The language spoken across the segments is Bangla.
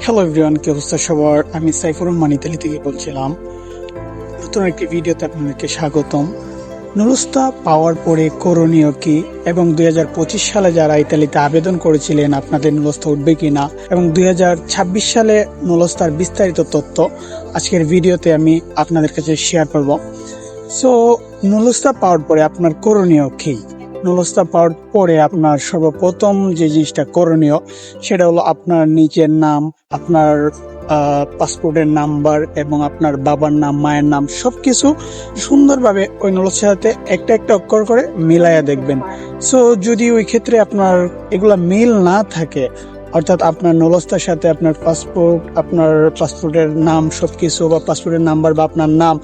হ্যালো এভরিওয়ান, কি অবস্থা সবার? আমি সাইফুর রহমান ইতালি থেকে বলছিলাম। নতুন একটি ভিডিওতে আপনাদেরকে স্বাগতম। নুলুস্তা পাওয়ার পরে করণীয় কি, এবং 2025 সালে যারা ইতালিতে আবেদন করেছিলেন আপনাদের নুলুস্তা উঠবে কিনা, এবং 2026 সালে নুলুস্তার বিস্তারিত তথ্য আজকের ভিডিওতে আমি আপনাদের কাছে শেয়ার করব। সো নুলুস্তা পাওয়ার পরে আপনার করণীয় কি? নুলুস্তা পাওয়ার পরে আপনার সর্বপ্রথম যে জিনিসটা করণীয় সেটা হলো আপনার নিজের নাম, আপনার পাসপোর্টের নাম্বার এবং আপনার বাবার নাম, মায়ের নাম সবকিছু সুন্দরভাবে ওই নুলুস্তার সাথে একটা একটা অক্ষর করে মিলাইয়া দেখবেন। সো যদি ওই ক্ষেত্রে আপনার এগুলা মিল না থাকে, অর্থাৎ আপনার নুলুস্তার সাথে আপনার পাসপোর্টের নাম সবকিছু বা পাসপোর্টের নাম্বার বা আপনার নাম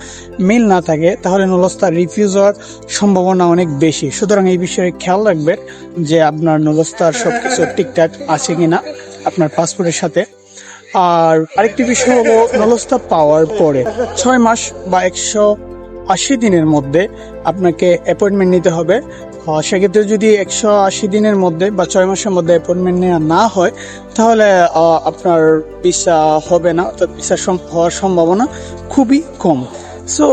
মিল না থাকে, তাহলে নুলুস্তা রিফিউজ হওয়ার সম্ভাবনা অনেক বেশি। সুতরাং এই বিষয়ে খেয়াল রাখবেন যে আপনার নুলুস্তার সবকিছু ঠিকঠাক আছে কিনা আপনার পাসপোর্টের সাথে। আর আরেকটি বিষয় হলো, নুলুস্তা পাওয়ার পরে 6 মাস বা 180 দিনের মধ্যে আপনাকে অ্যাপয়েন্টমেন্ট নিতে হবে। সেক্ষেত্রে যদি 180 দিনের মধ্যে বা 6 মাসের মধ্যে অ্যাপয়েন্টমেন্ট নেওয়া না হয়, তাহলে আপনার ভিসা হবে না, অর্থাৎ ভিসা হওয়ার সম্ভাবনা খুবই কম। সো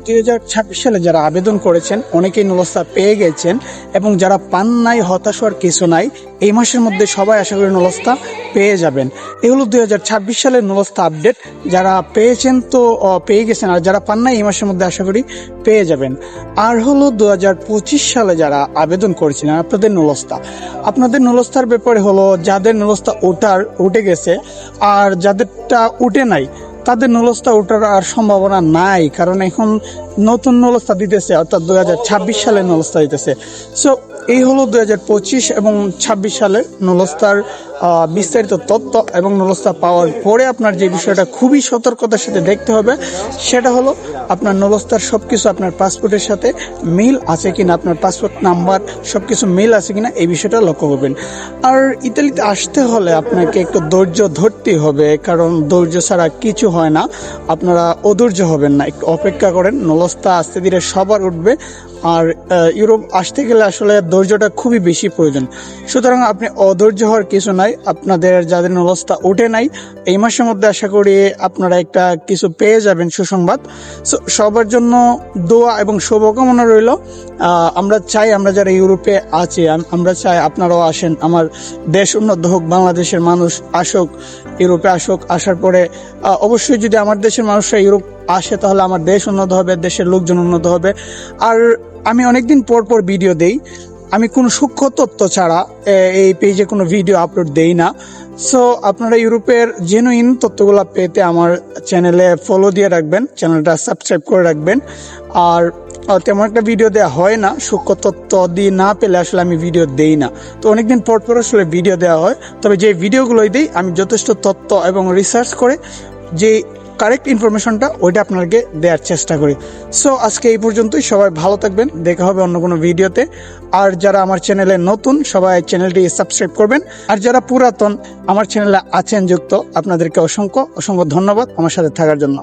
2026 সালে যারা আবেদন করেছেন অনেকেই নুলুস্তা পেয়ে গেছেন, এবং যারা পান নাই হতাশ হওয়ার কিছু নাই। এই মাসের মধ্যে সবাই আশা করি নুলুস্তা পেয়ে যাবেন। এই হলো 2026 সালের নুলুস্তা আপডেট। যারা পেয়েছেন তো পেয়ে গেছেন, আর যারা পান নাই এই মাসের মধ্যে আশা করি পেয়ে যাবেন। আর হলো 2025 সালে যারা আবেদন করেছিলেন আপনাদের নুলুস্তার ব্যাপারে হলো, যাদের নুলুস্তা উঠে গেছে আর যাদেরটা উঠে নাই তাদের নুলুস্তা ওঠার আর সম্ভাবনা নাই, কারণ এখন নতুন নুলুস্তা দিতেছে, অর্থাৎ 2026 সালের নুলুস্তা দিতেছে। সো এই হলো 2025 এবং 26 সালের নুলুস্তার বিস্তারিত তথ্য। এবং নুলুস্তা পাওয়ার পরে আপনার যে বিষয়টা খুবই সতর্কতার সাথে দেখতে হবে সেটা হলো আপনার নুলুস্তার সবকিছু আপনার পাসপোর্টের সাথে মিল আছে কিনা, আপনার পাসপোর্ট নাম্বার সবকিছু মিল আছে কিনা, এই বিষয়টা লক্ষ্য করবেন। আর ইতালিতে আসতে হলে আপনাকে একটু ধৈর্য ধরতেই হবে, কারণ ধৈর্য ছাড়া কিছু হয় না। আপনারা অধৈর্য হবেন না, একটু অপেক্ষা করেন। নুলুস্তা আস্তে ধীরে সবার উঠবে। আর ইউরোপ আসতে গেলে আসলে ধৈর্যটা খুবই বেশি প্রয়োজন। সুতরাং আপনি অধৈর্য হওয়ার কিছু নাই। আপনাদের যাদের নুলুস্তা ওঠে নাই, এই মাসের মধ্যে আশা করি আপনারা একটা কিছু পেয়ে যাবেন, সুসংবাদ। সবার জন্য দোয়া এবং শুভকামনা রইল। আমরা যারা ইউরোপে আছি, আমরা চাই আপনারাও আসেন, আমার দেশ উন্নত হোক, বাংলাদেশের মানুষ আসুক, ইউরোপে আসুক। আসার পরে অবশ্যই যদি আমার দেশের মানুষরা ইউরোপ আসে তাহলে আমার দেশ উন্নত হবে, দেশের লোকজন উন্নত হবে। আর আমি অনেকদিন পর ভিডিও দেই, আমি কোনো সূক্ষ্ম তথ্য ছাড়া এই পেজে কোনো ভিডিও আপলোড দেই না। সো আপনারা ইউরোপের জেনুইন তথ্যগুলো পেতে আমার চ্যানেলে ফলো দিয়ে রাখবেন, চ্যানেলটা সাবস্ক্রাইব করে রাখবেন। আর তেমন একটা ভিডিও দেওয়া হয় না, সূক্ষ্ম তথ্য দিয়ে না পেলে আসলে আমি ভিডিও দেই না। তো অনেকদিন পর আসলে ভিডিও দেওয়া হয়, তবে যে ভিডিওগুলোই দিই আমি যথেষ্ট তথ্য এবং রিসার্চ করে যে কারেক্ট ইনফরমেশনটা ওইটা আপনাকে দেওয়ার চেষ্টা করি। সো আজকে এই পর্যন্তই। সবাই ভালো থাকবেন, দেখা হবে অন্য কোনো ভিডিওতে। আর যারা আমার চ্যানেলে নতুন, সবাই চ্যানেলটি সাবস্ক্রাইব করবেন। আর যারা পুরাতন আমার চ্যানেলে আছেন যুক্ত, আপনাদেরকে অসংখ্য ধন্যবাদ আমার সাথে থাকার জন্য।